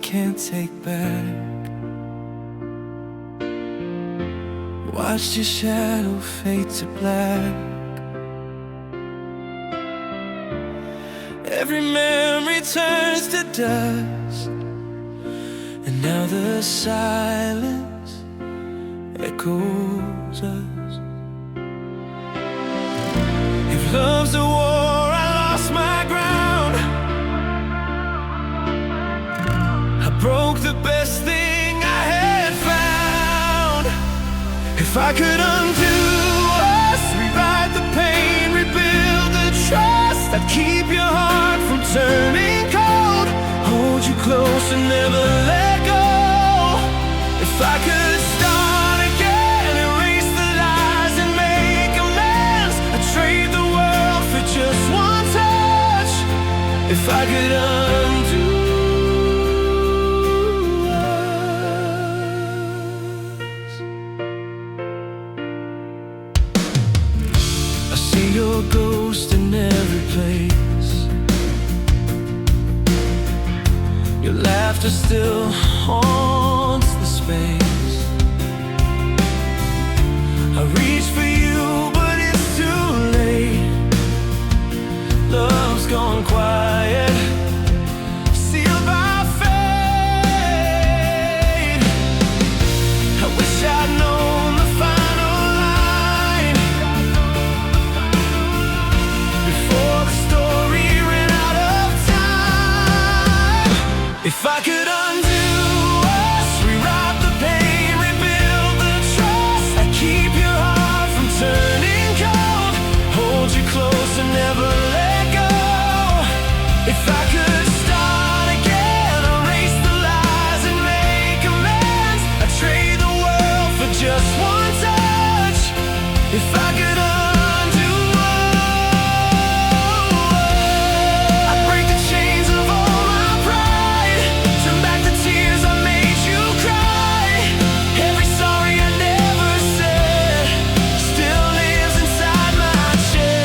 can't take back. Watched your shadow fade to black. Every memory turns to dust, and now the silence echoes us. If love's a war, I lost my ground. I broke the best thing I had found. If I could undo us, rewrite the pain, rebuild the trust, I'd keep your heart from turning cold, hold you close and never let go. If I could start again, erase the lies and make amends, I'd trade the world for just one touch. If I could undo us. I see your ghost in every place. Your laughter still haunts the space. I reach for you, but it's too late. Love's gone quiet, sealed by fate. I wish I'd known the final line before the story ran out of time. If I could undo us, rewrite the pain, rebuild the trust, I'd keep your heart from turning cold, hold you close and never let go. If I could start again, erase the lies and make amends, I'd trade the world for just one touch. If I could undo us, I'd break the chains of all my pride, turn back the tears I made you cry. Every sorry I never said still lives inside my chest.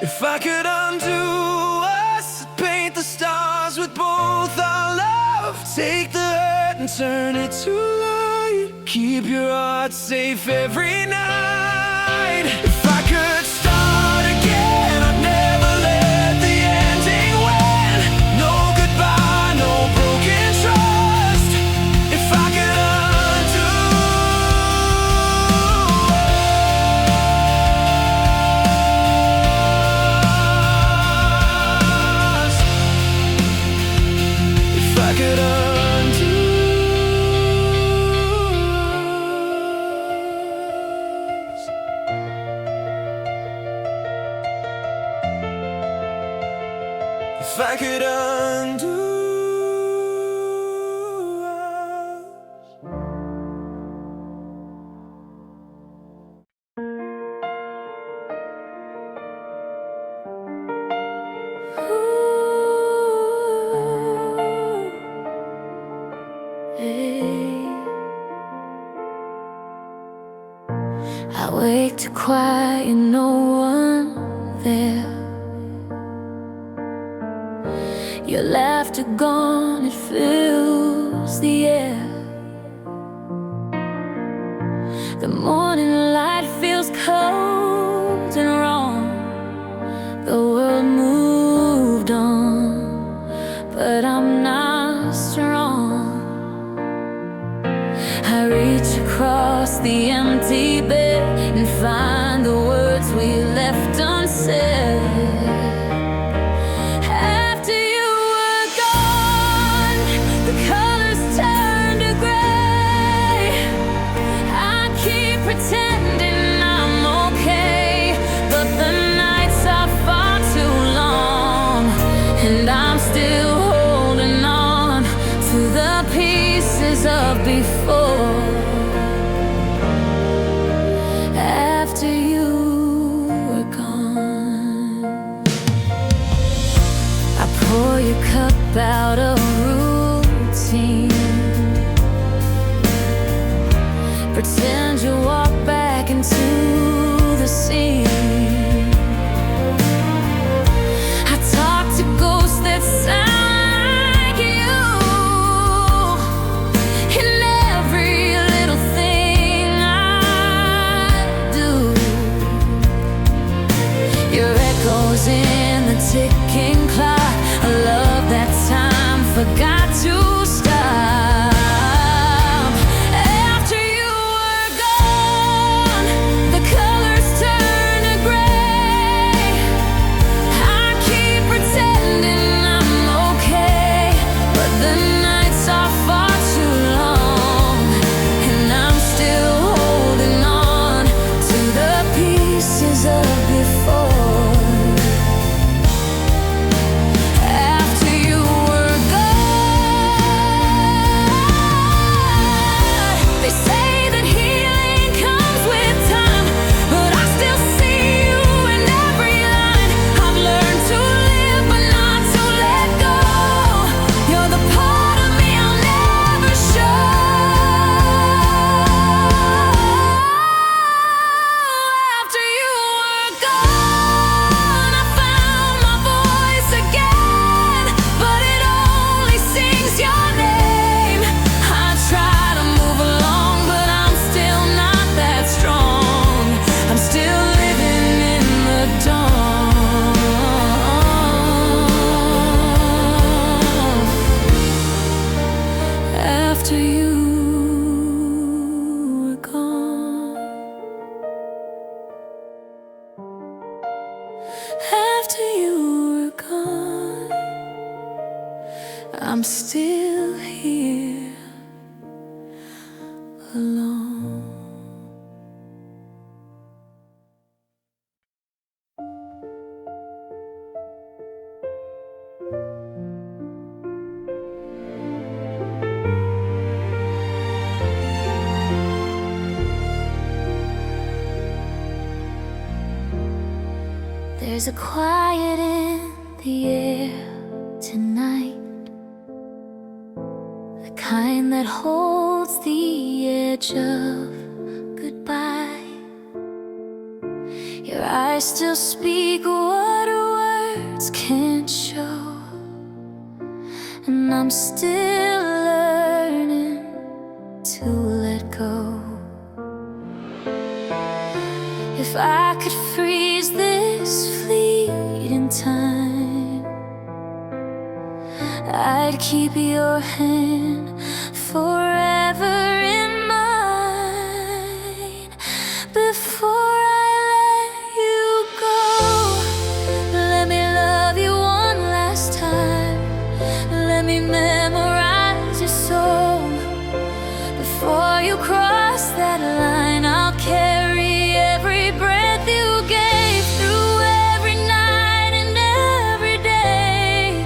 If I could undo us, I'd paint the stars with both our love, take the hurt and turn it to light, keep your heart safe every night. If I could start again, I'd never let the ending win. No goodbye, no broken trust. If I could undo us, if I could undo us. If I could undo us. Hey. I wake to quiet and no one there. Your laughter gone, it fills the air. The morning light feels cold and wrong. The world moved on, but I'm not strong. I reach across the empty bed and find the words we left unsaid. Pretending I'm okay, but the nights are far too long, and I'm still holding on to the pieces of before. After you were gone, I pour your cup out of routine. Pretend you walk back into the sea. I ticking clock, a love that time forgot to stop. After you were gone, the colors turned to gray. I keep pretending I'm okay, but the nights are far too long, and I'm still holding on to the pieces of before. After you were gone, they say that healing comes with time, but I still see you in every line. I've learned to live but not to let go. You're the part of me I'll never show. After you were gone, I found my voice again, but it only sings your name. I try to move along, but I'm still not that strong. I'm still living in the dawn. After you were gone, after you were gone, I'm still here alone. There's a quiet in the air tonight, the kind that holds the edge of goodbye. Your eyes still speak what words can't show, and I'm still learning to let go. If I could freeze this fleeting time, I'd keep your hand forever in mine. Before I let you go, let me love you one last time. Let me memorize your soul. Before you cross that line, I'll carry every breath you gave through every night and every day.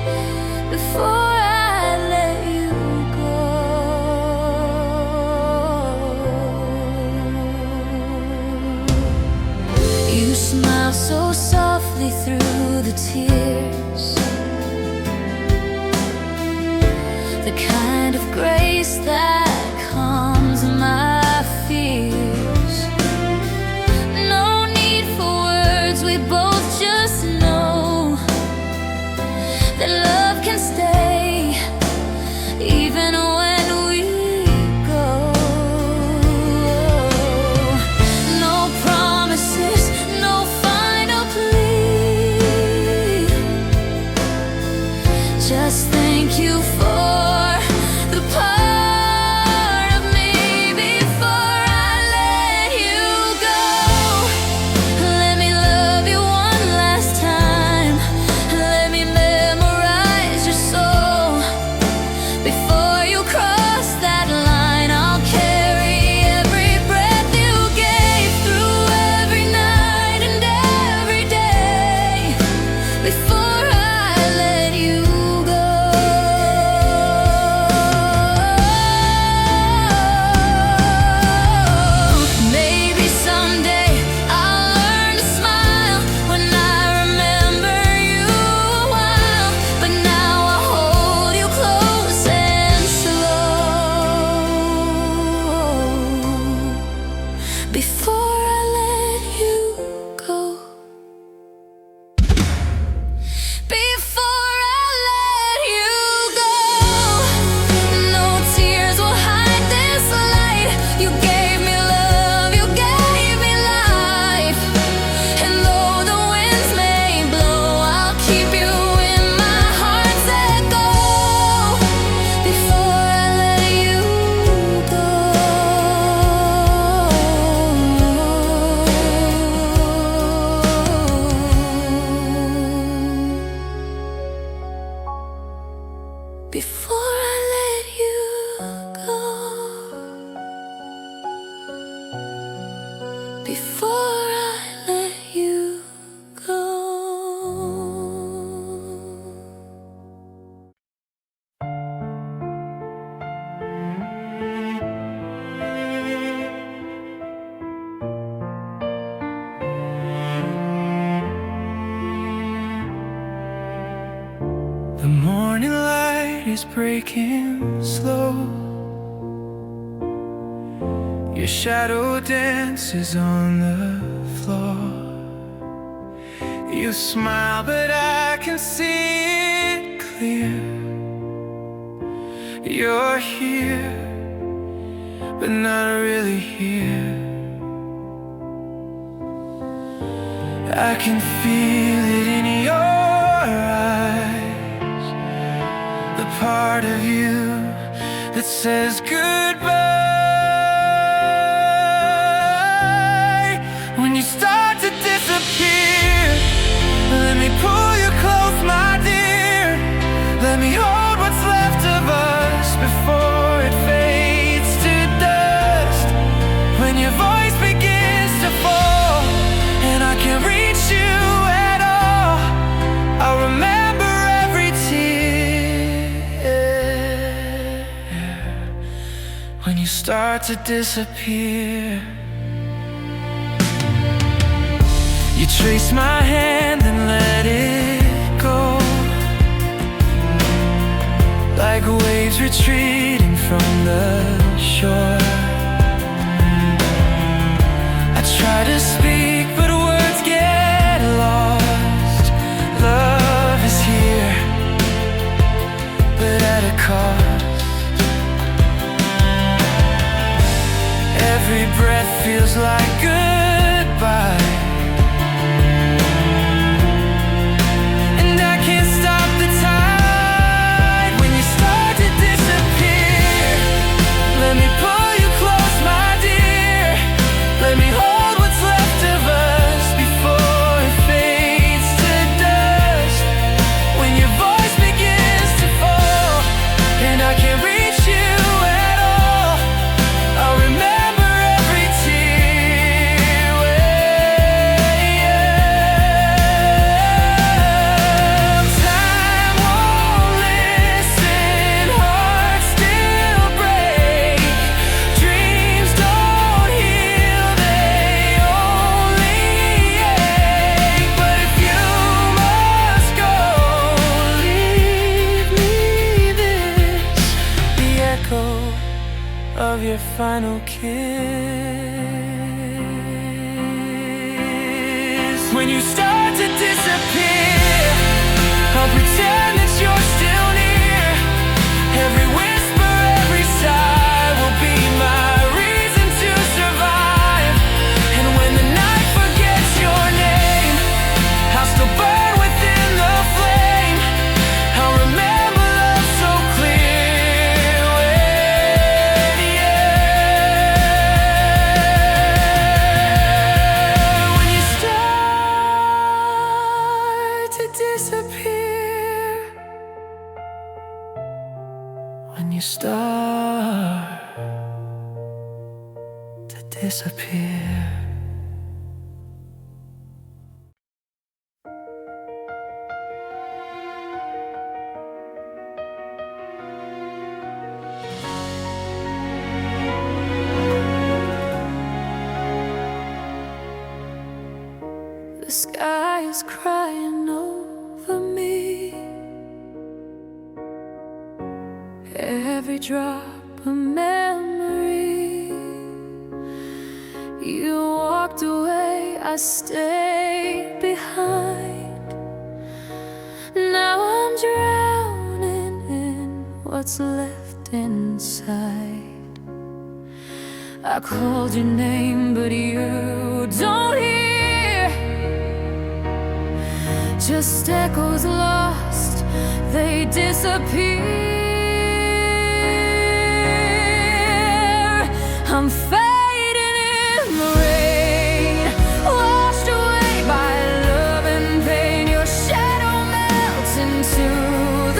Before I let you go, you smile so softly through the tears, the kind of grace that calms my fears. No need for words, we both just know that love can stay even when we go. No promises, no final plea, just thank you for the part of me before I let you go. Let me love you one last time. Let me memorize your soul. Before you cross that line, I'll carry every breath you gave through every night and every day. Before I let you go. before I let you go. Before I let you go. The morning light is breaking slow. Your shadow dances on the floor. You smile, but I can see it clear. You're here, but not really here. I can feel it in your eyes, the part of you that says goodbye. When you start to disappear, let me pull you close, my dear. Let me hold what's left of us before it fades to dust. When your voice begins to fall and I can't reach you at all, I'll remember every tear. When you start to disappear, you trace my hand and let it go, like waves retreating from the shore. I try to speak, but words get lost. Love is here, but at a cost. Every breath feels like goodbye. Of your final kiss. When you start to disappear, I'll pretend that you're still near. Every whisper, every sigh will be my reason to survive. And when the night forgets your name, I'll still burn within the flame. I'll remember love so clear. When you start to disappear. The sky is crying over me. Every drop a memory. You walked away, I stayed behind. Now I'm drowning in what's left inside. I called your name, but you don't hear. Just echoes lost, they disappear. I'm fading in the rain, washed away by love and pain. Your shadow melts into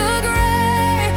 the gray,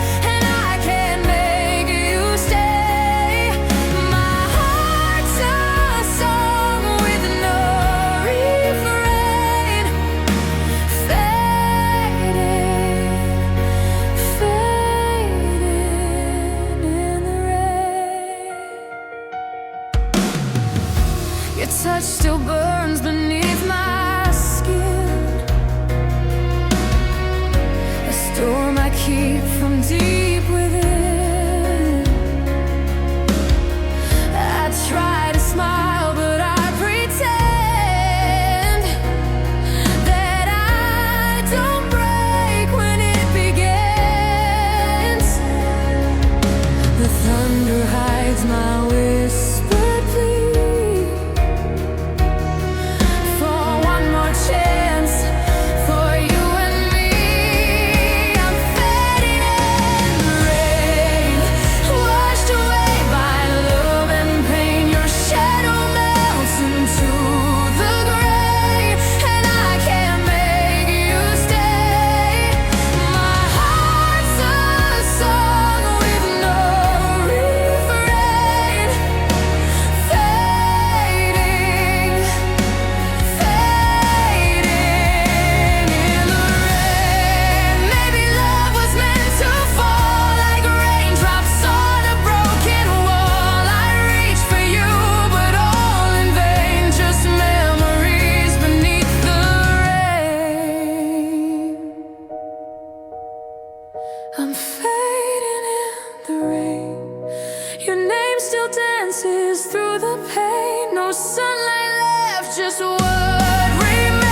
keep from deep within. I try to smile, but I pretend that I don't break when it begins. The thunder hides my whispered plea for one more chance for you and me. I'm fading in the rain, washed away by love and pain. Your shadow melts into the gray, and I can't make you stay. My heart's a song with no refrain, fading, fading in the rain. Maybe love was meant to fall like raindrops on a broken wall. I reach for you, but all in vain, just memories beneath the rain. I'm fading in the rain. Your name still dances through the pain. No sunlight left, just what remains.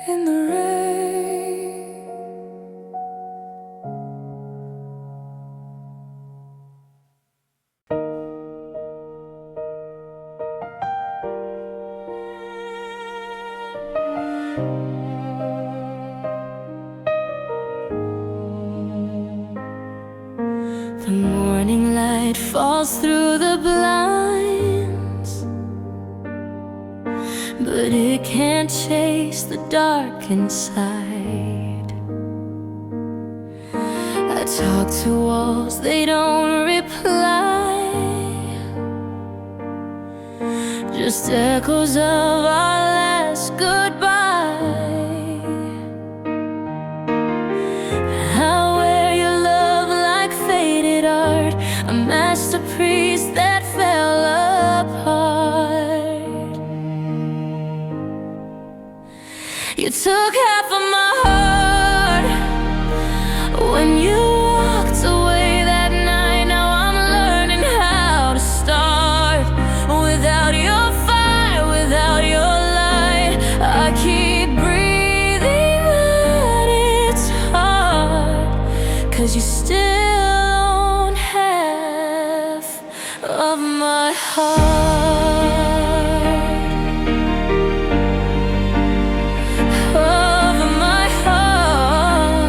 In the rain. The morning light falls through the blinds, but it can't chase the dark inside. I talk to walls, they don't reply, just echoes of our last goodbye. I wear your love like faded art, a masterpiece that fell apart. You took half of my heart when you walked away that night. Now I'm learning how to start without your fire, without your light. I keep breathing, but it's hard, 'cause you still own half of my heart, of my heart.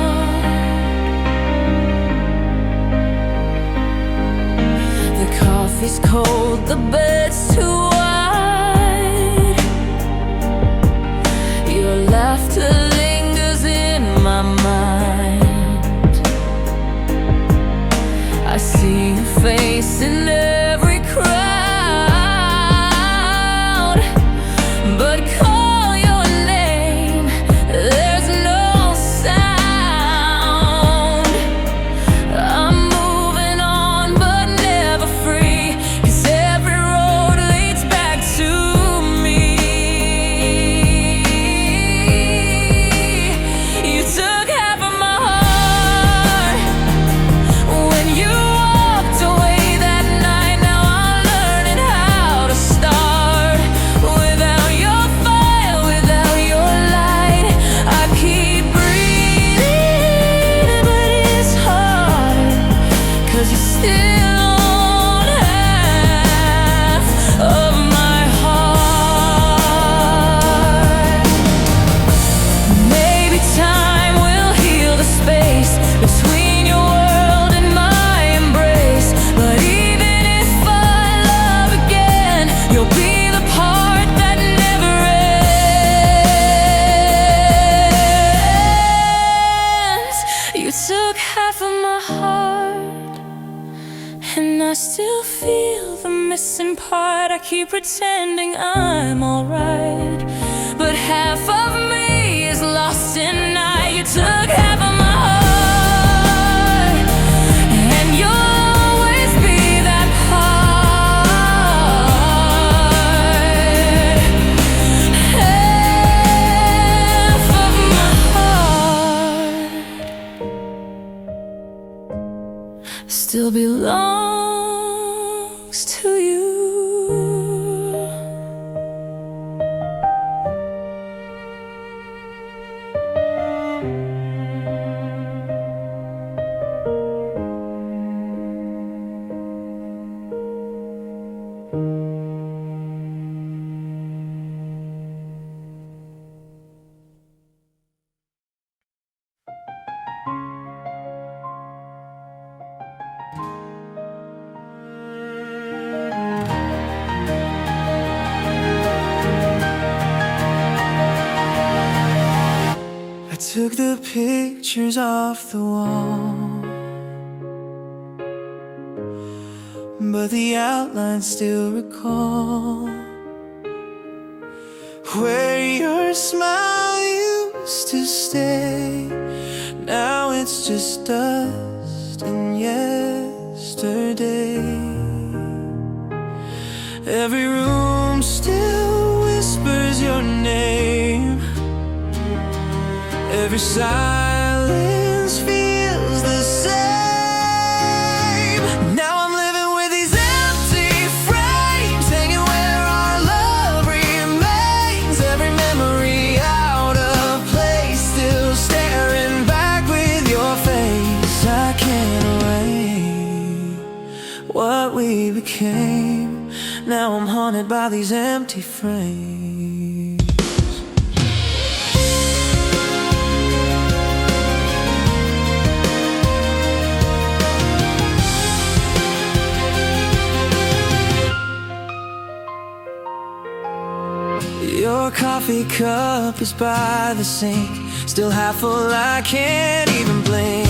The coffee's cold, the bed's too wide. Your laughter lingers in my mind. I see your face in every crowd, but call your name, there's no sound. I'm moving on, but never free, 'cause every road leads back to me. You took half of my heart when you walked away that night. feel the missing part. I keep pretending I'm alright, but half of me is lost in night. You took half of my heart, and you'll always be that part. Half of my heart still belongs to you. I took the pictures off the wall, but the outlines still recall where your smile used to stay. Now it's just dust and yesterday. Every room still whispers your name. Every silence feels the same. Now I'm living with these empty frames, hanging where our love remains. Every memory out of place, still staring back with your face. I can't erase what we became. Now I'm haunted by these empty frames. Your coffee cup is by the sink, still half full, I can't even blink.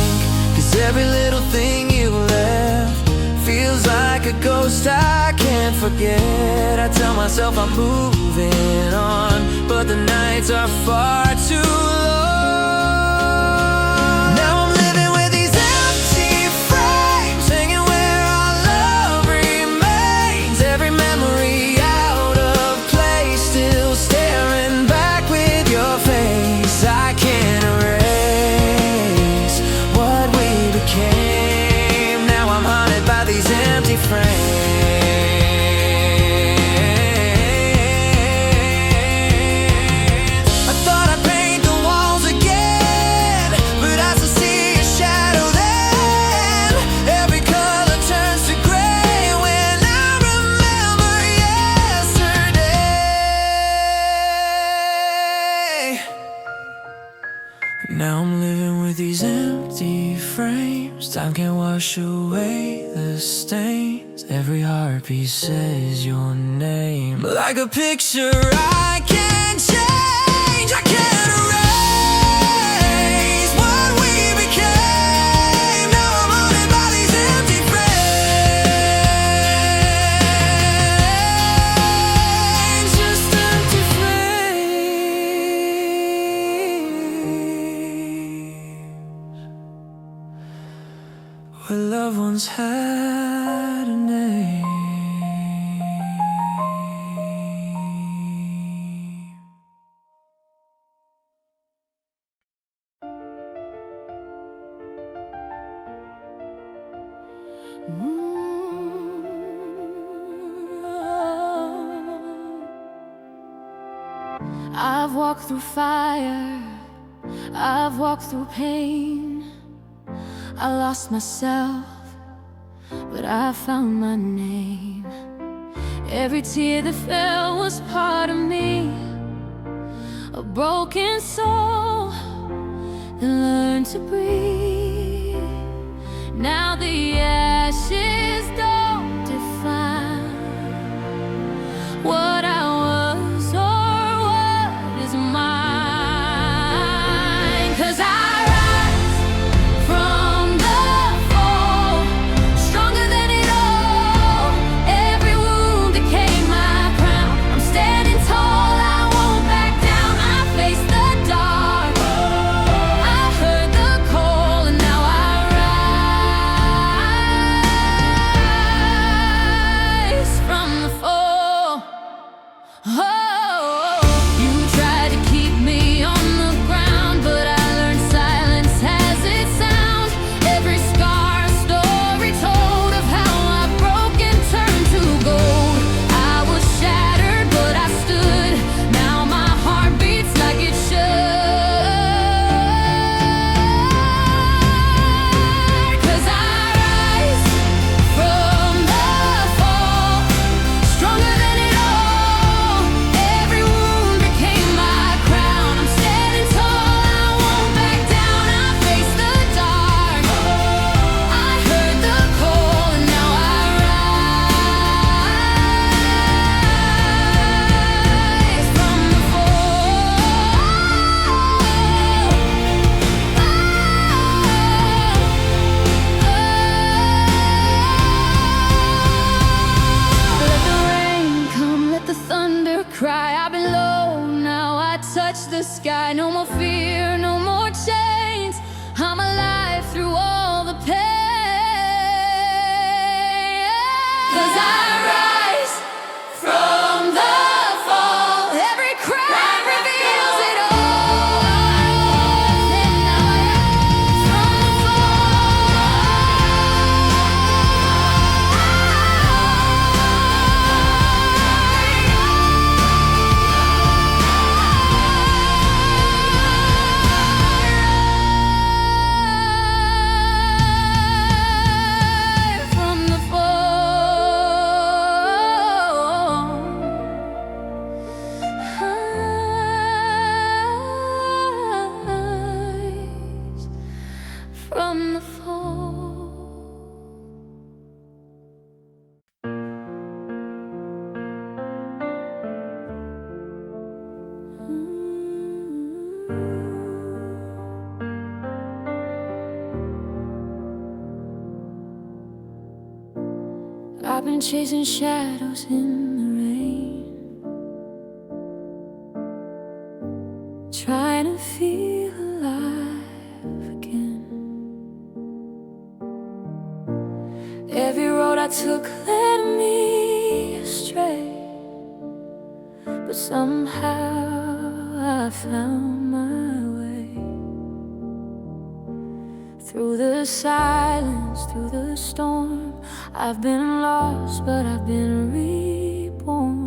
'Cause every little thing you left feels like a ghost I can't forget. I tell myself I'm moving on, but the nights are far too long. Now I'm living with these empty frames, hanging where our love remains. Every memory out of place, still staring back with your face. I can't erase what we became. Now I'm haunted by these empty frames. I thought I'd paint the walls again, but I still see a shadow then. Every color turns to gray when I remember yesterday. Now I'm living with these empty frames. Time can't wash away the stains. Every heartbeat says your name. Like a picture I can't change, I can't erase what we became. Now I'm haunted by these empty frames. Just empty frames where loved ones had a name. I've walked through fire, I've walked through pain. I lost myself, but I found my name. Every tear that fell was part of me, a broken soul that learned to breathe. Now the ashes don't define what I was or what is mine. 'Cause I rise from the fall, stronger than it all sky. No more fear, no more chains. I'm alive through all the pain. 'Cause I rise from the fall. Every cry reveals it all. And I from the fall. I've been chasing shadows in the rain, trying to feel alive again. Every road I took led me astray, but somehow I found my way. Through the silence, through the storm, I've been lost, but I've been reborn.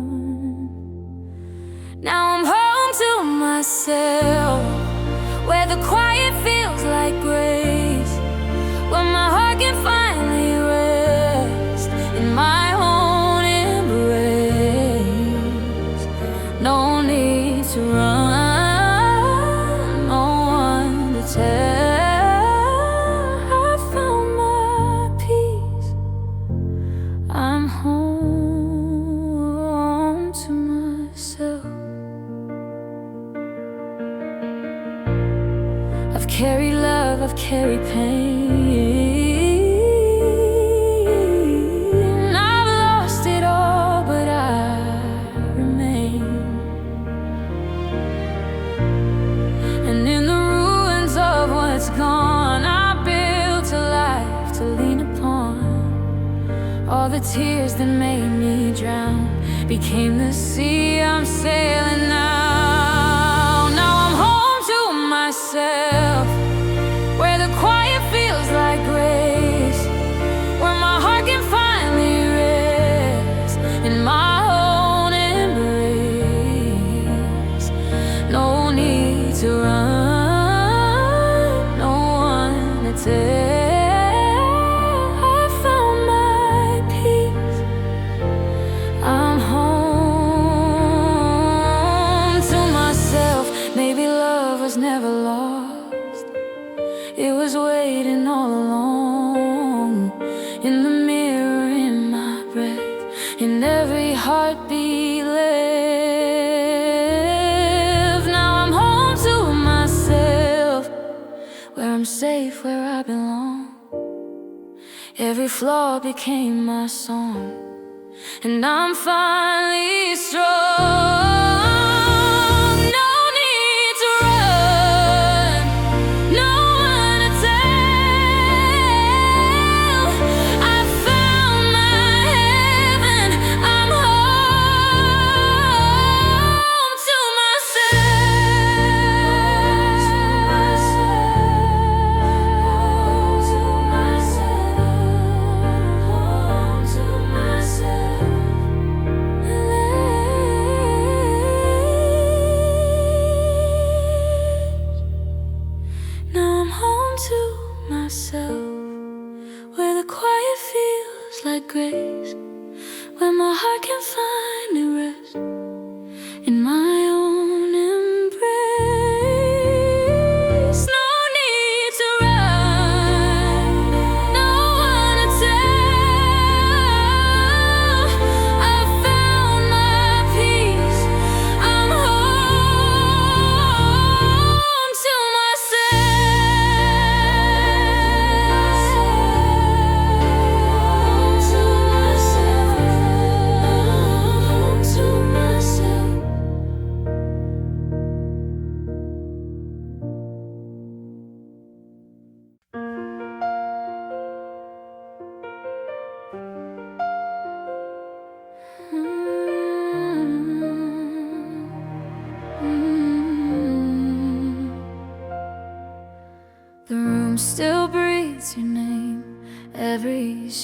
Now I'm home to myself, where the quiet feels like grace, where my heart can finally rest in my own embrace. No need to run, no one to tell. I found my peace. I'm home to myself. I've carried love, I've carried pain. I've lost it all, but I remain. And in the ruins of what's gone, I built a life to lean upon. All the tears that made me drown became the sea I'm sailing now. Now I'm home to myself, where the quiet feels like grace, where my heart can finally rest in my own embrace. No need to run, no one to tell. I found my peace. I'm home to myself. Maybe love was never lost. It was waiting all along, in the mirror, in my breath, in every heartbeat left. Now I'm home to myself, where I'm safe, where I belong. Every flaw became my song, and I'm finally strong. No need to run, no one to tell. I found my heaven. I'm home to myself. Home to myself.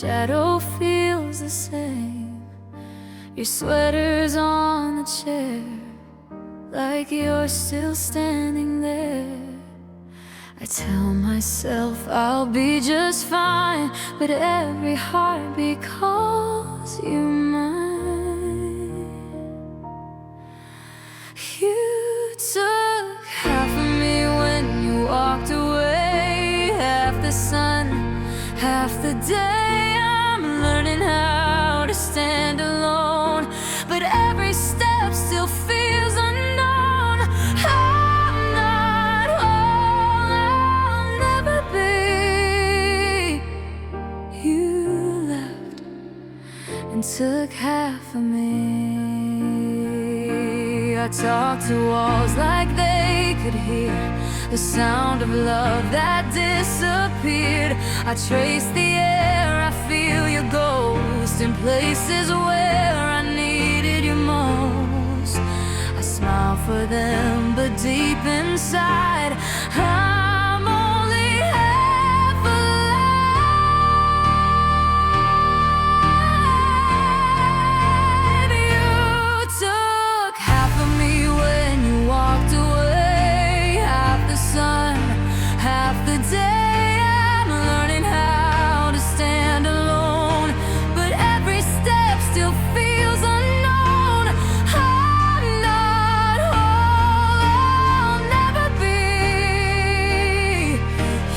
shadow feels the same. Your sweater's on the chair, like you're still standing there. I tell myself I'll be just fine, but every heartbeat calls you mine. You took half of me when you walked away, half the sun, half the day. I'm learning how to stand alone, but every step still feels unknown. I'm not all I'll never be. You left and took half of me. I talk to walls like they could hear the sound of love that disappeared. I trace the air, I feel your ghost in places where I needed you most. I smile for them, but deep inside I'm only half alive. You took half of me when you walked away, half the sun, half the day. I'm learning how to stand alone, but every step still feels unknown. I'm not all I'll never be.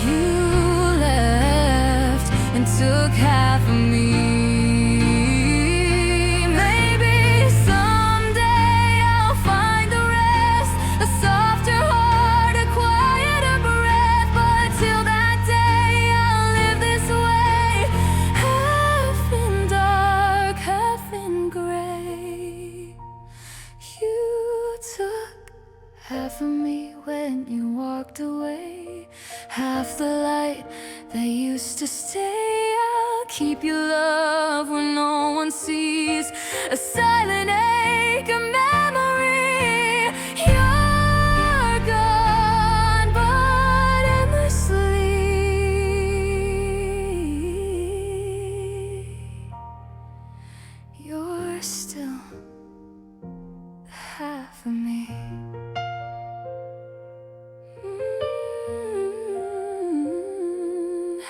You left and took half of me. Maybe someday I'll find the rest, a softer heart, a quieter breath. But till that day I'll live this way, half in dark, half in gray. You took half of me when you walked away, half the light that used to stay. I'll keep your love when no one sees, a silent ache, a memory. You're gone, but endlessly you're still half of me.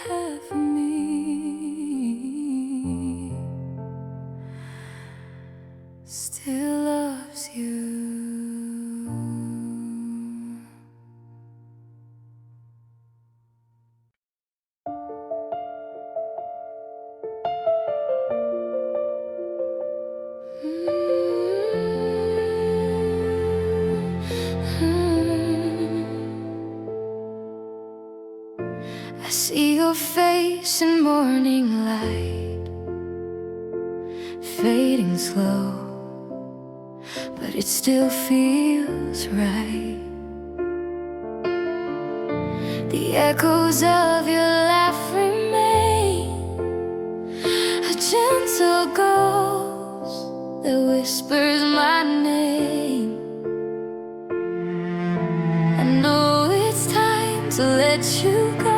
Half of me still loves you. I see your face in morning light, fading slow, but it still feels right. The echoes of your laugh remain, a gentle ghost that whispers my name. I know it's time to let you go,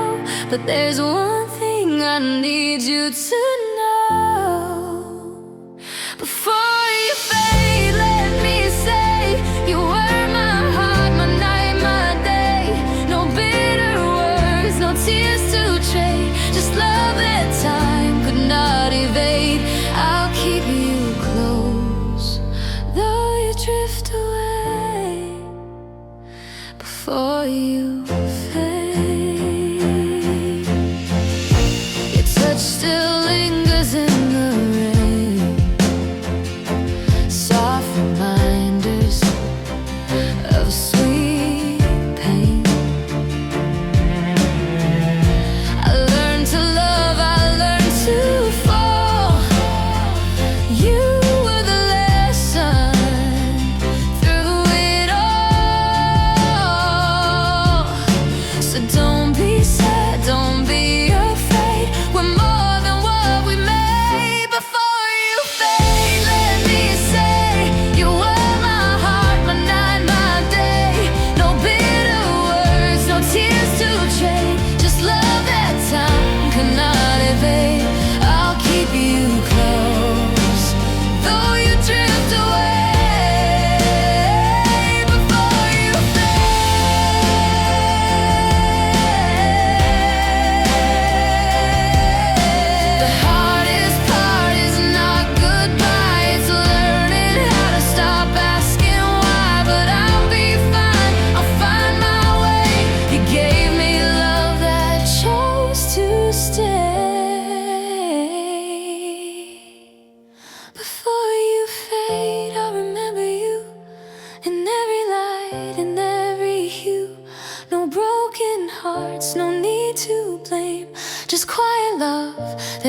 but there's one thing I need you to know. Before you fade, let me say you were my heart, my night, my day. No bitter words, no tears to trade, just love that time could not evade. I'll keep you close, though you drift away. Before you fade, your touch still lingers in the rain, soft reminders of sweet pain. I learned to love, I learned to fall. You were the lesson through it all.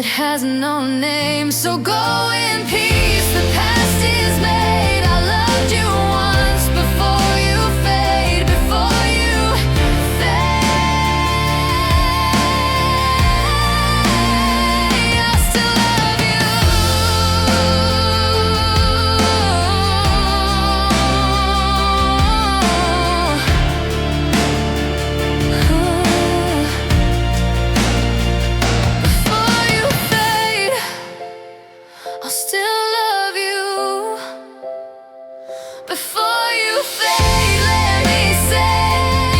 that has no name. So go in peace, the past is made. I loved you once before you fade, before you fade. I still love you. Before you fade, I'll still love you. Before you fade, let me say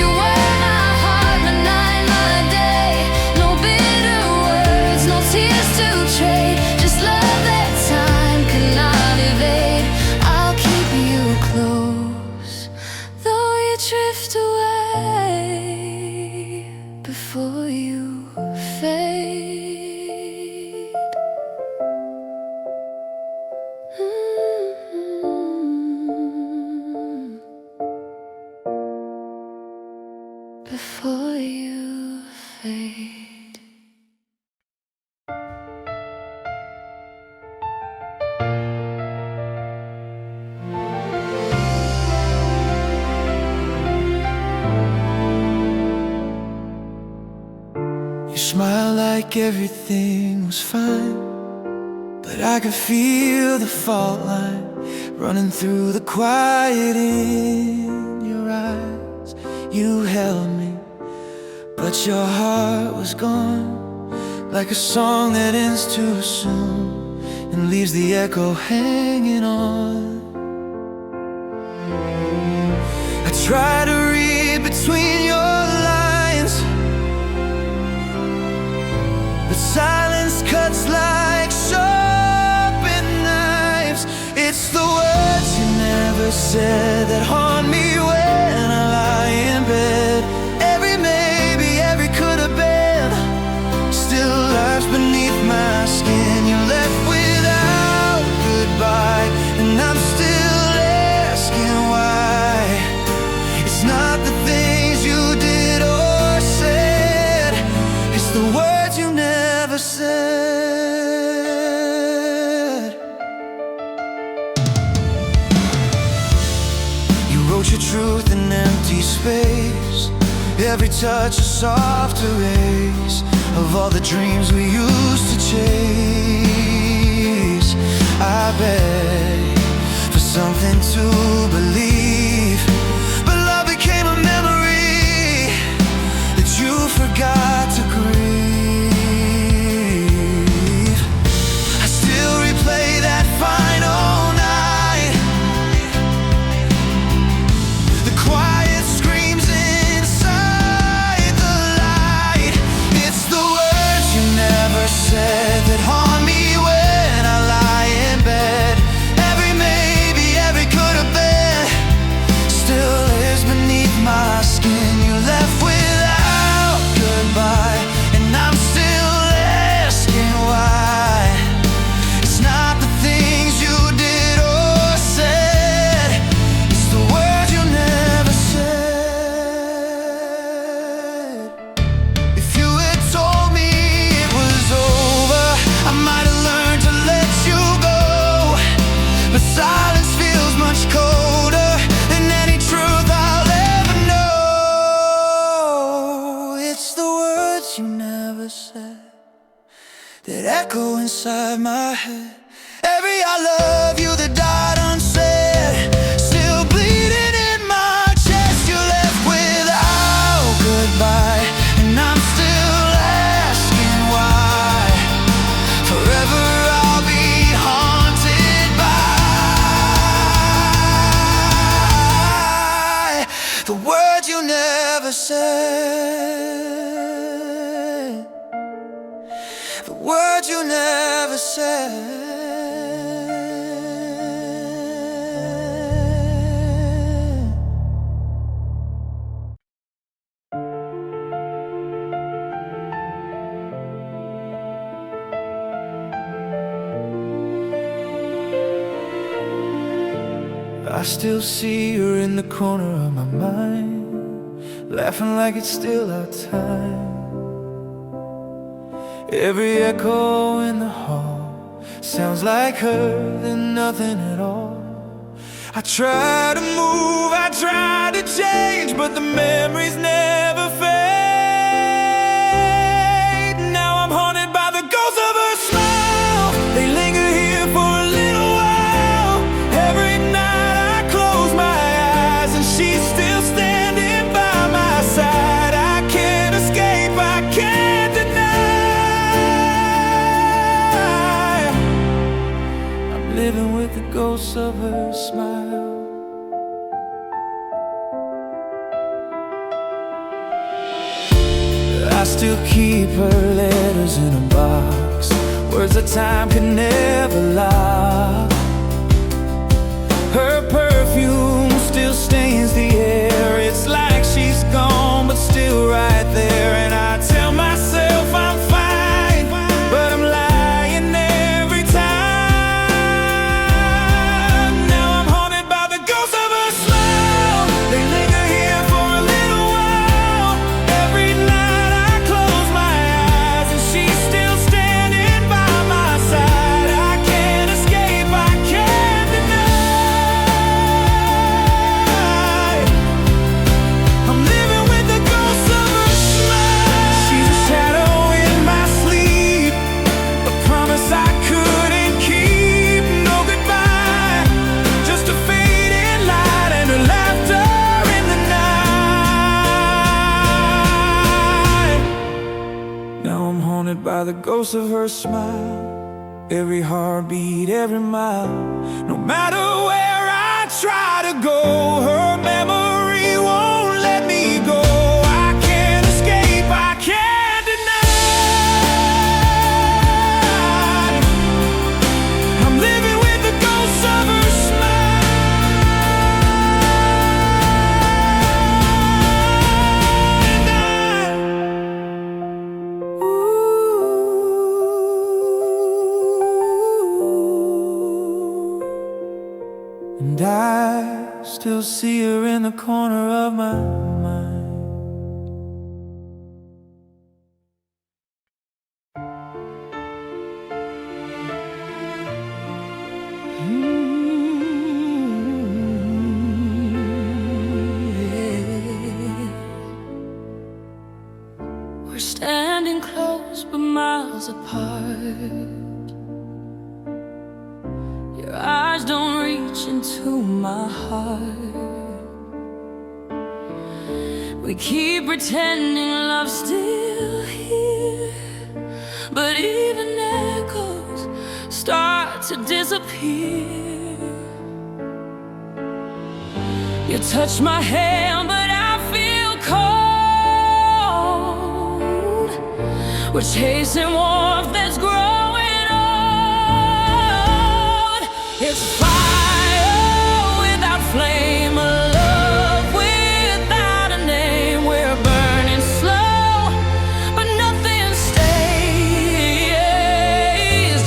you were my heart, my night, my day. No bitter words, no tears to trade. Just love that time cannot evade. I'll keep you close, though you drift away. Before you fade. Before you fade. You smile like everything was fine, but I could feel the fault line running through the quiet in your eyes. You held me, but your heart was gone, like a song that ends too soon and leaves the echo hanging on. I try to read between your lines, but silence cuts like sharpened knives. It's the words you never said that haunt me when I lie in bed. Every maybe, every could have been, still lies beneath my skin. You left without goodbye, and I'm still asking why. It's not the things you did or said, it's the words you never said. You wrote your truth in empty space, every touch a soft erase of all the dreams we used to chase. I beg for something to believe, but love became a memory that you forgot to grieve. I still replay that final night, the quiet screams inside the light. It's the words you never said that haunt me when I lie in bed. Every maybe, every could have been, still lives beneath my skin. You left without goodbye, and I'm still asking why. It's not the things you did or said, it's the words you never said. If you had told me it was over, I might have learned to let you go. But silence feels much colder than any truth I'll ever know. It's the words you never said that echo inside my head. Every I love you that died unsaid, still bleeding in my chest. You left without goodbye, and I'm still asking why. Forever I'll be haunted by the words you never said, the words you never said. I still see her in the corner of my mind, laughing like it's still our time. Every echo in the hall sounds like her, then nothing at all. I try to move, I try to change, but the memories never fade. Now I'm haunted by the ghosts of her smile. They linger here for a little while. Every night I close my eyes and she's still standing by my side. I can't escape, I can't deny. I'm living with the ghosts of her smile. I still keep her letters in a box, words that time could never lock. Her perfume still stains the air. It's like she's gone but still right there. And I tell myself I'm fine, but I'm lying every time. Now I'm haunted by the ghost of her smile. They linger here for a little while. Every night I close my eyes and she's still standing by my side. I can't escape, I can't deny. I'm living with the ghost of her smile. She's a shadow in my sleep, a promise I couldn't keep. No goodbye, just a fading light and her laughter in the night. Now I'm haunted by the ghost of her smile. Every heartbeat, every mile. No matter where I try to go, her memory won't let me go. I can't escape, I can't deny. I'm living with the ghost of her smile. And I still see her in the corner of my mind. We're standing close but miles apart. Your eyes don't reach into my heart. We keep pretending love's still here, but even echoes start to disappear. You touch my hand, but I feel cold. We're chasing warmth that's growing old. It's fire without flame, a love without a name. We're burning slow, but nothing stays.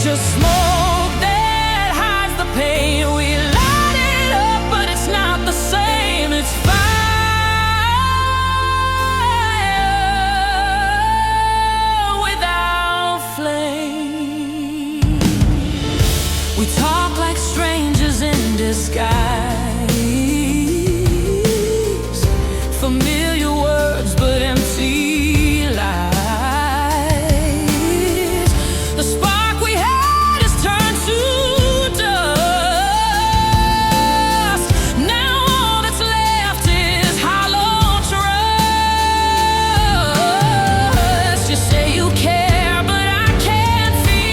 Just smoke that hides the pain. We light it up, but it's not the same. It's fire without flame. We talk like strangers in disguise. Familiar words, but empty lies. The spark we had has turned to dust. Now all that's left is hollow trust. You say you care, but I can't feel.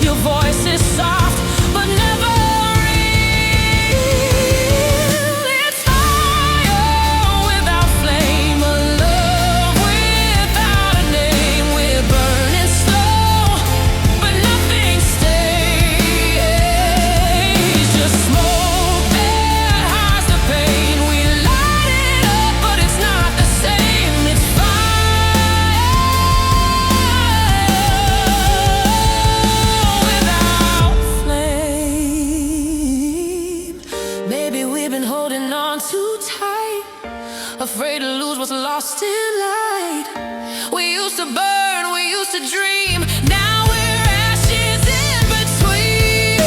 Your voice is soft, but never real. It's fire without flame, a love without a name. We're burning slow, but nothing stays. Just smoke that hides the pain. We light it up, but it's not the same. It's fire without flame. Maybe we've been holding on too tight, afraid to lose what's lost in light. used to dream. Now we're ashes in between.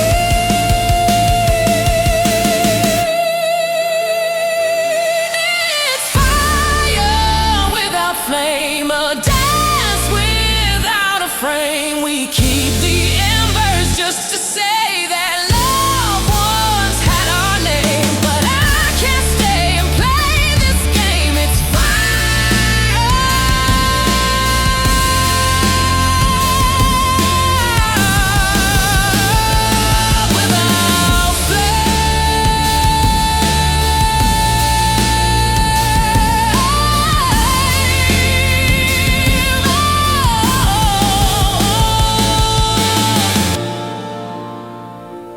It's fire without flame, a dance without a frame. We keep the embers just to say that loved ones had our name. But I can't stay and play this game. It's fire without flame.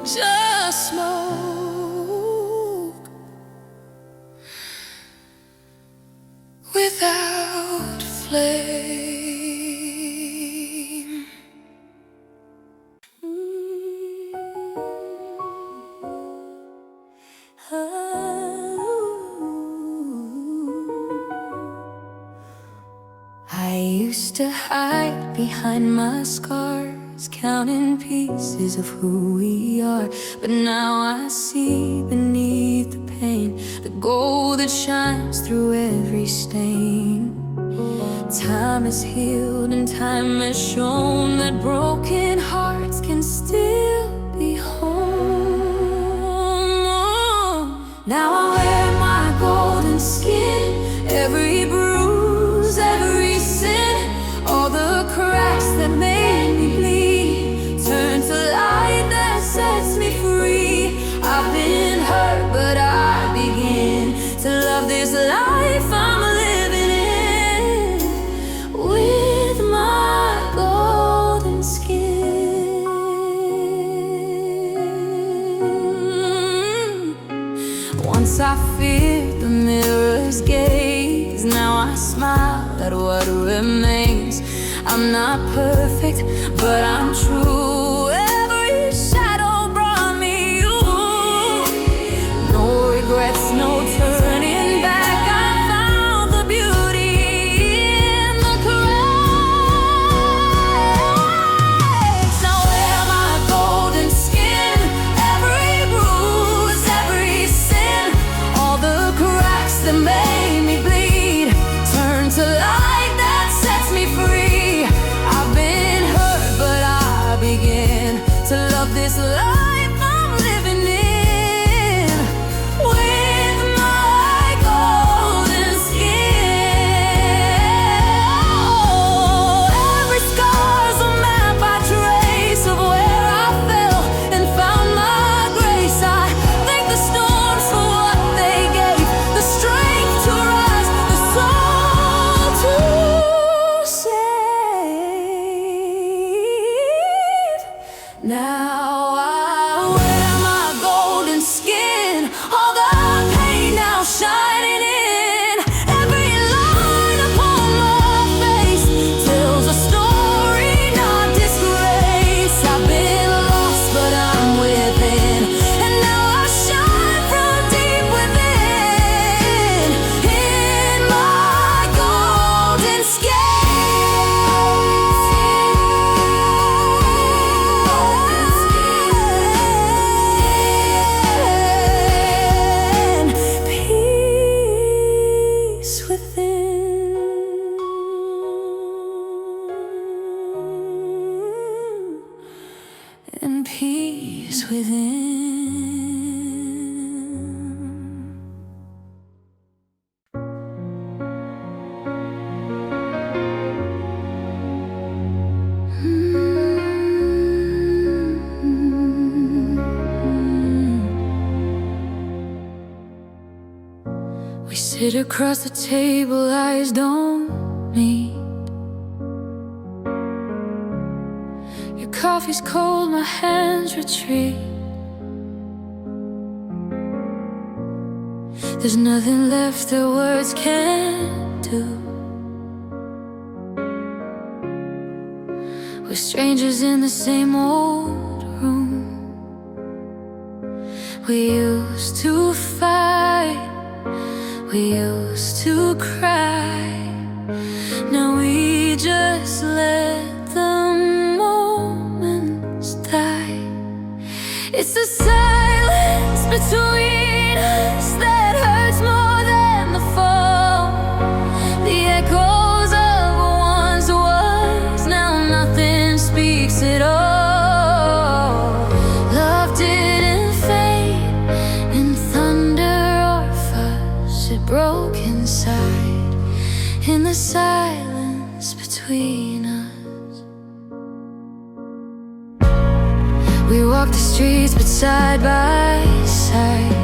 Just smoke without flame. I used to hide behind my scars, counting pieces of who we are. But now I see beneath the pain the gold that shines through every stain. Time has healed and time has shown that broken hearts can still be home. Now I wear my golden skin, every bruise, every sin, all the cracks that made me bleed turn to light that sets me free. I've been hurt, but I begin to love this life I'm living in with my golden skin. Once I feared the mirror's gaze, now I smile at what remains. I'm not perfect, but I'm true. Every shadow brought me you. No regrets, no turning back. I found the beauty in the cracks. Now wear my golden skin, every bruise, every sin, all the cracks that made me bleed turn to light that sets me free. I've been hurt, but I begin to love this life I'm living in with my golden skin. Oh, every scar's a map I trace of where I fell and found my grace. I thank the storms for what they gave, the strength to rise, the soul to save. Now I wear my golden skin, all the pain now shining in. Every line upon my face tells a story, not disgrace. I've been lost, but I'm within, and now I shine from deep within in my golden skin. Peace within, and peace within. We sit across the table, eyes don't meet. Your coffee's cold, my hands retreat. There's nothing left that words can't do. We're strangers in the same old room. We used to fight, we used to cry. Now we just let It's the silence between us that hurts more than the fall. The echoes of what once was, now nothing speaks at all. Love didn't fade in thunder or fuss. It broke inside in the silence between us. We walk the streets but side by side.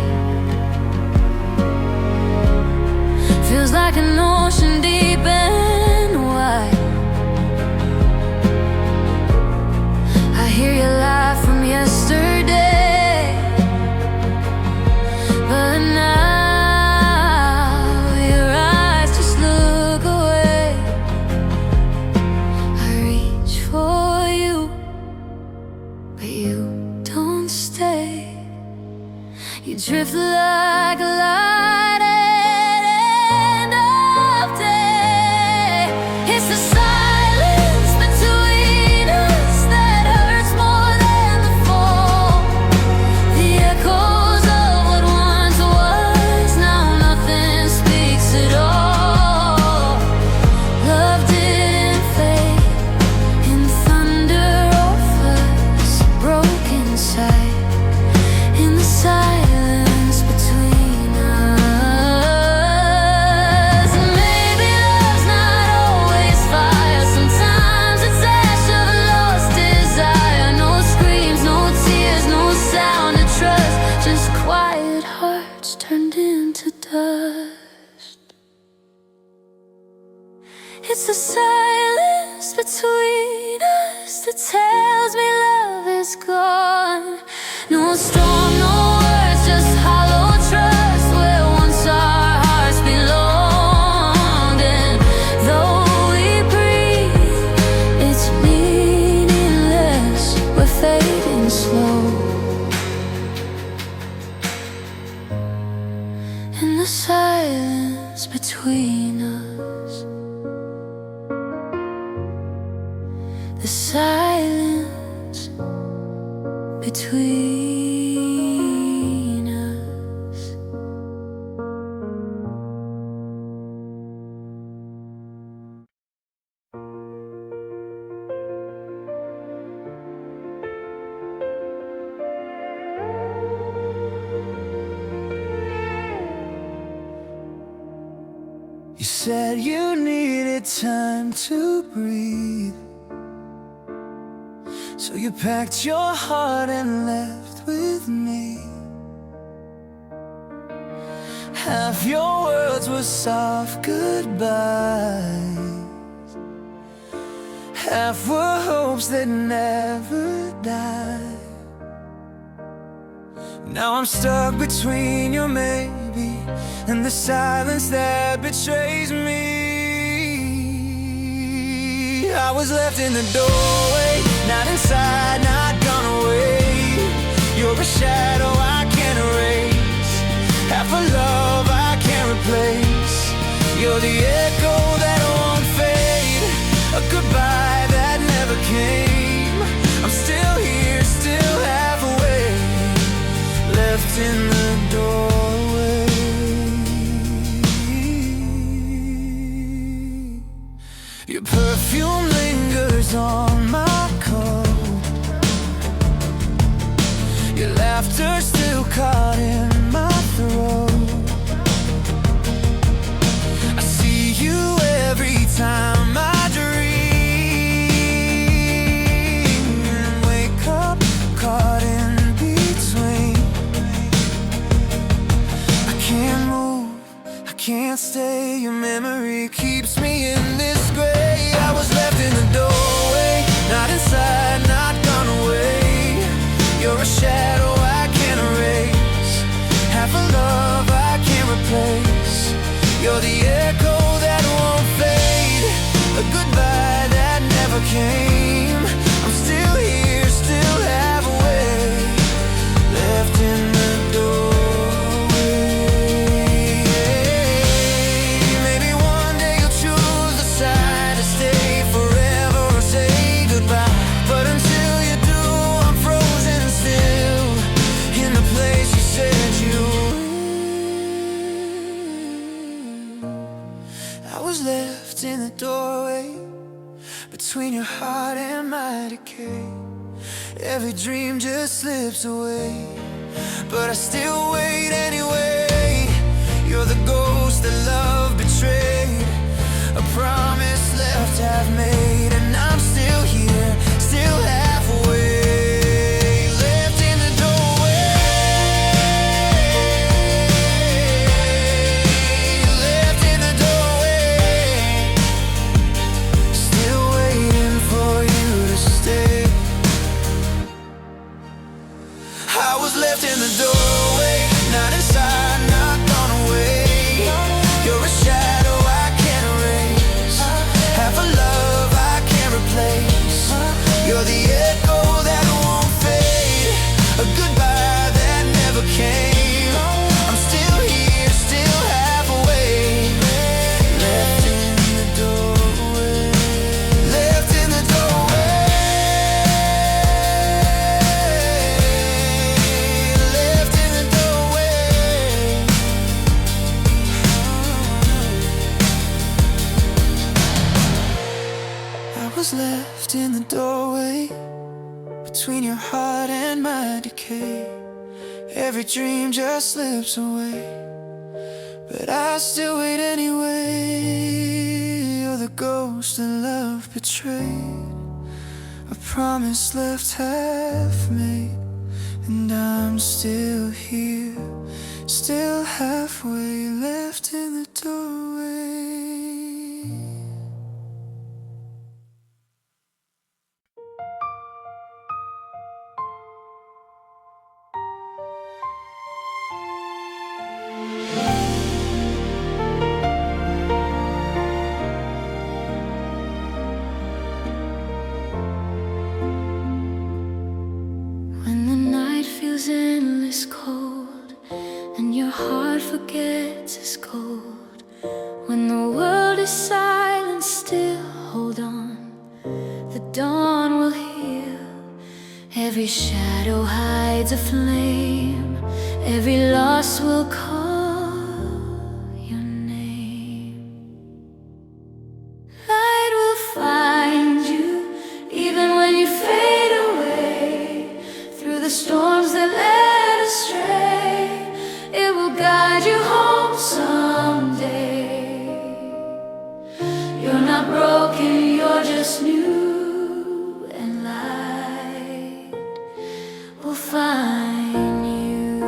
Feels like an ocean deep and wide. I hear your laugh from yesterday, but now your eyes just look away. I reach for you, but you don't stay. You drift like a light at end of day. It's the silence between us that hurts more than the fall. The echoes of what once was, now nothing speaks at all. Love didn't fade in thunder or fuss. Broke inside in the silence between us. Maybe love's not always fire. Sometimes it's ash of a lost desire. No screams, no tears, no sound to trust. Just quiet hearts turned into dust. It's the silence between us that tells me love is gone. No storm, no words, just hollow trust where once our hearts belonged. And though we breathe, it's meaningless. We're fading slow in the silence between us. The silence between us. You said you needed time to breathe, so you packed your heart and left with me. Half your words were soft goodbyes, half were hopes that never die. Now I'm stuck between your maybe and the silence that betrays me. I was left in the doorway, not inside, not gone away. You're a shadow I can't erase, half a love I can't replace. You're the echo that won't fade, a goodbye that never came. I'm still here, still halfway, left in the doorway. Your perfume lingers on my coat, your laughter still caught in my throat. I see you every time I dream, and wake up caught in between. I can't move, I can't stay. Your memory keeps me in this gray. I was left in the doorway, not inside, not gone away. You're a shadow I can't erase, half a love I can't replace. You're the echo that won't fade, a goodbye that never came. I'm still here, still halfway, left in the doorway. Maybe one day you'll choose the side to stay forever or say Every dream just slips away, but I still wait anyway. You're the ghost that love betrayed, a promise left half made, and I'm still here, still halfway. Left in the doorway, left in the doorway, still waiting for you to stay. I was left in the doorway, not inside, not gone away. You're a shadow I can't erase, half a love I can't replace. You're the echo that won't fade, a goodbye that never came. I'm still here, still halfway. Left in the doorway, left in the doorway, left in the doorway. I was left in the doorway, between your heart and my decay. Every dream just slips away, but I still wait anyway. You're the ghost that love betrayed, a promise left half made, and I'm still here, still halfway. Left in the doorway. When the night feels endless cold and your heart forgets it's cold, when the world is silent still, hold on, the dawn will heal. Every shadow hides a flame, every loss will call your name. Light will find you even when you fade away, through the storms that led astray. It will guide you home someday. You're not broken, you're just new, and light will find you.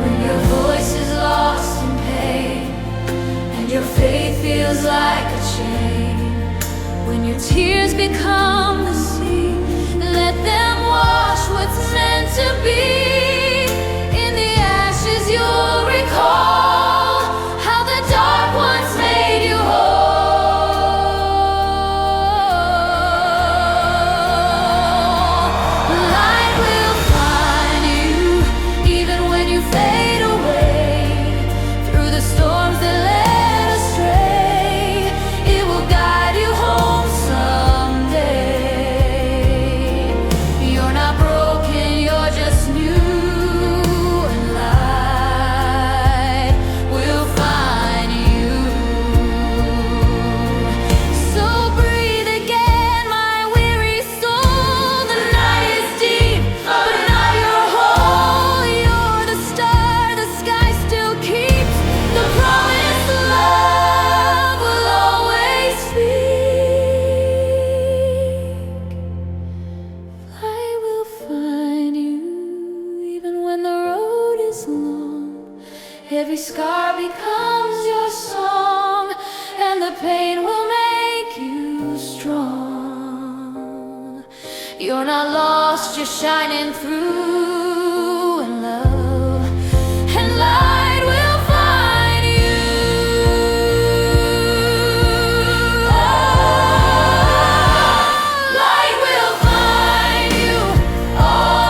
When your voice is lost in pain and your faith feels like a chain, when your tears become the sea, let them wash what's meant to be. In the ashes you'll recall how the dark once made you whole. Light will find you even when you fade away, through the storms that led astray. It will guide you home someday. You're not broken, you're just new, and light will find you. So breathe again, my weary soul. The night is deep, but not your whole. You're the star the sky still keeps, the promise love will always speak. I will find you even when the road is long. Every scar becomes your song, and the pain will make you strong. You're not lost, you're shining through, and love and light will find you. Light will find you always.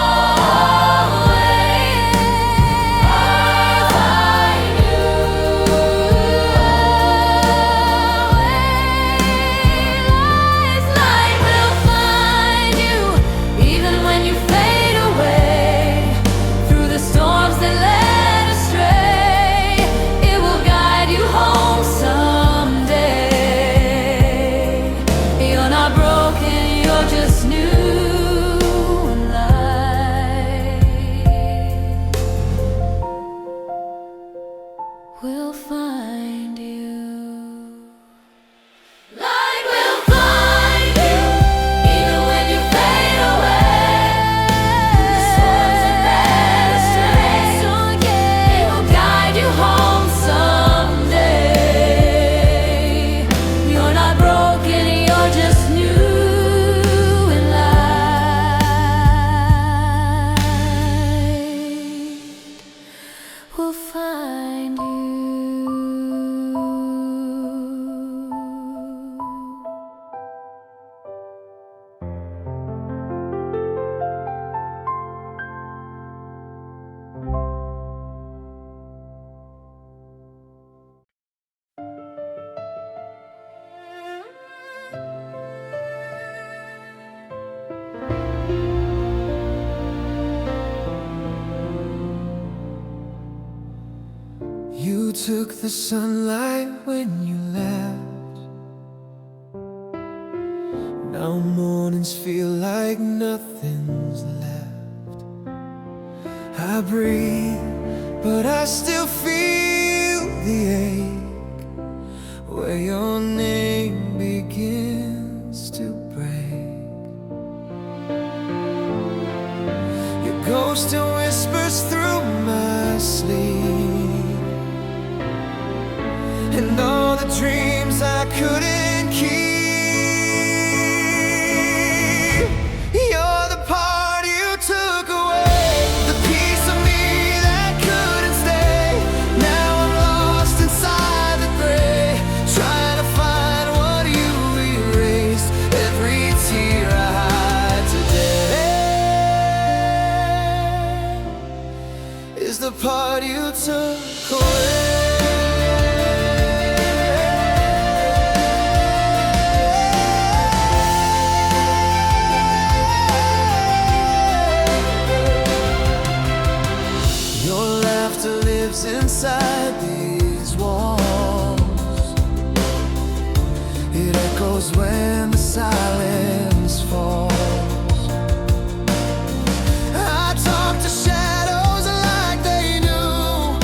Find you always. Light will find you even when you fade away. took the sunlight when you left. Now mornings feel like nothing's left. I breathe, but I still feel the ache where your name begins to break. Your ghost still whispers through my sleep, and all the dreams I couldn't keep. You're the part you took away, the piece of me that couldn't stay. Now I'm lost inside the gray, trying to find what you erased. Every tear I hide today is the part you took away. Inside these walls, it echoes when the silence falls. I talk to shadows like they knew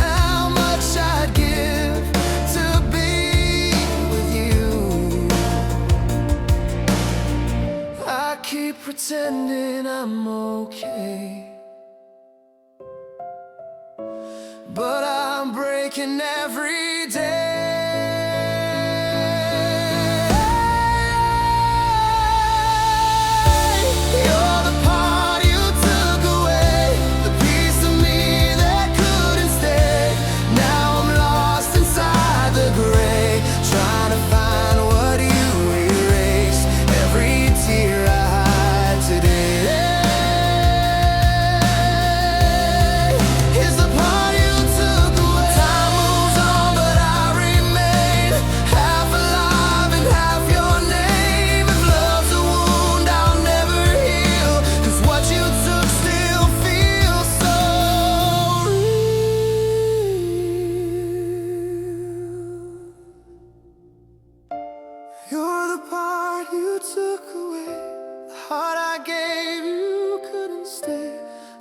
how much I'd give to be with you. I keep pretending I'm okay, but I'm breaking every day. You're the part you took away, the piece of me that couldn't stay. Now I'm lost inside the gray, trying to find what you erased. Every tear I hide today is the part you took away. Time moves on, but I remain half alive and half your name. If love's a wound I'll never heal, 'cause what you took still feels so real. You're the part you took away, the heart I gave you couldn't stay.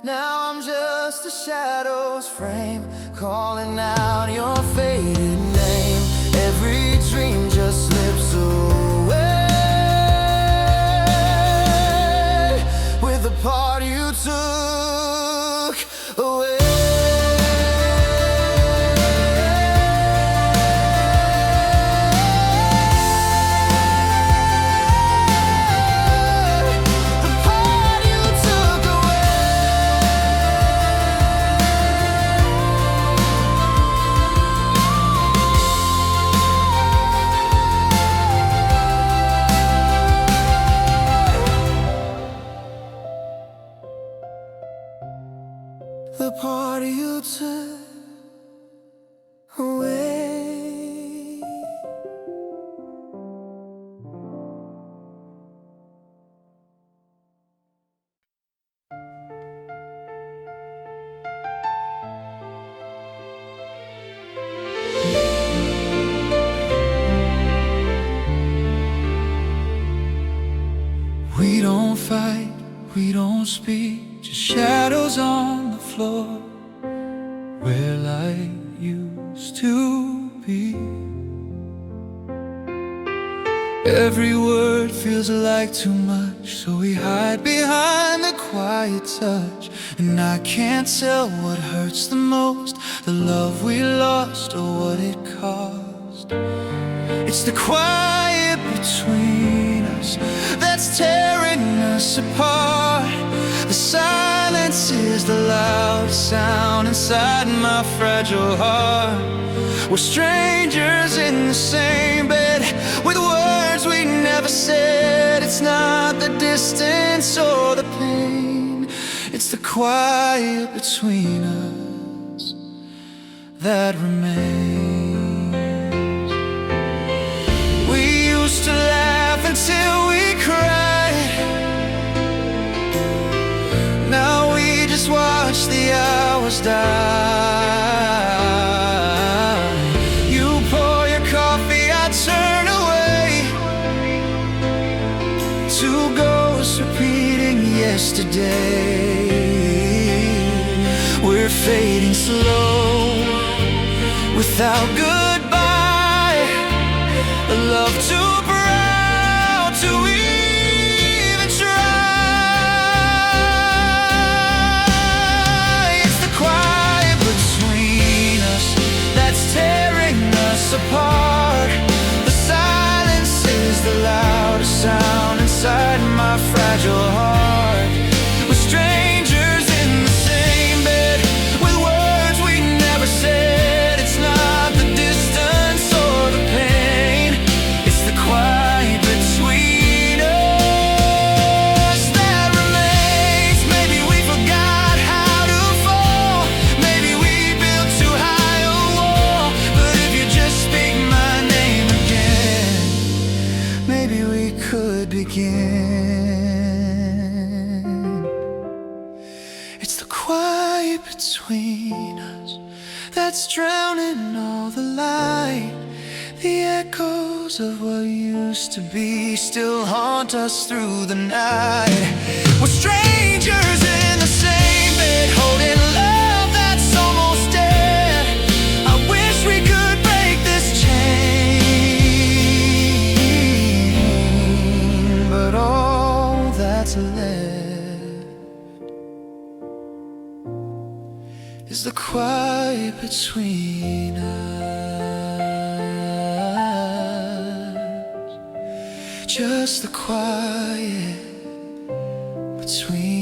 Now I'm just a shadow's frame, calling out your faded name. Every dream just slips away with the part you took away. The part you took away. The part you took away. We don't fight, we don't speak, just shadows on the floor where light used to be. Every word feels like too much, so we hide behind the quiet touch. And I can't tell what hurts the most, the love we lost or what it cost. It's the quiet between us that's tearing us apart. The silence is the loud sound inside my fragile heart. We're strangers in the same bed with words we never said. It's not the distance or the pain, it's the quiet between us that remains. We used to laugh until we cried. Now we just watch the hours die. yesterday. We're fading slow without goodbye. A love too proud to even try. It's the quiet between us that's tearing us apart. The silence is the loudest sound inside my fragile heart. We're strangers in the same bed with words we never said. It's not the distance or the pain, it's the quiet between us that remains. Maybe we forgot how to fall, maybe we built too high a wall. But if you just speak my name again, maybe we could begin. It's the quiet between us that's drowning all the light. The echoes of what used to be still haunt us through the night. We're strangers in the same bed, holding love that's almost dead. I wish we could break this chain, but all that's left is the quiet between us. Just the quiet between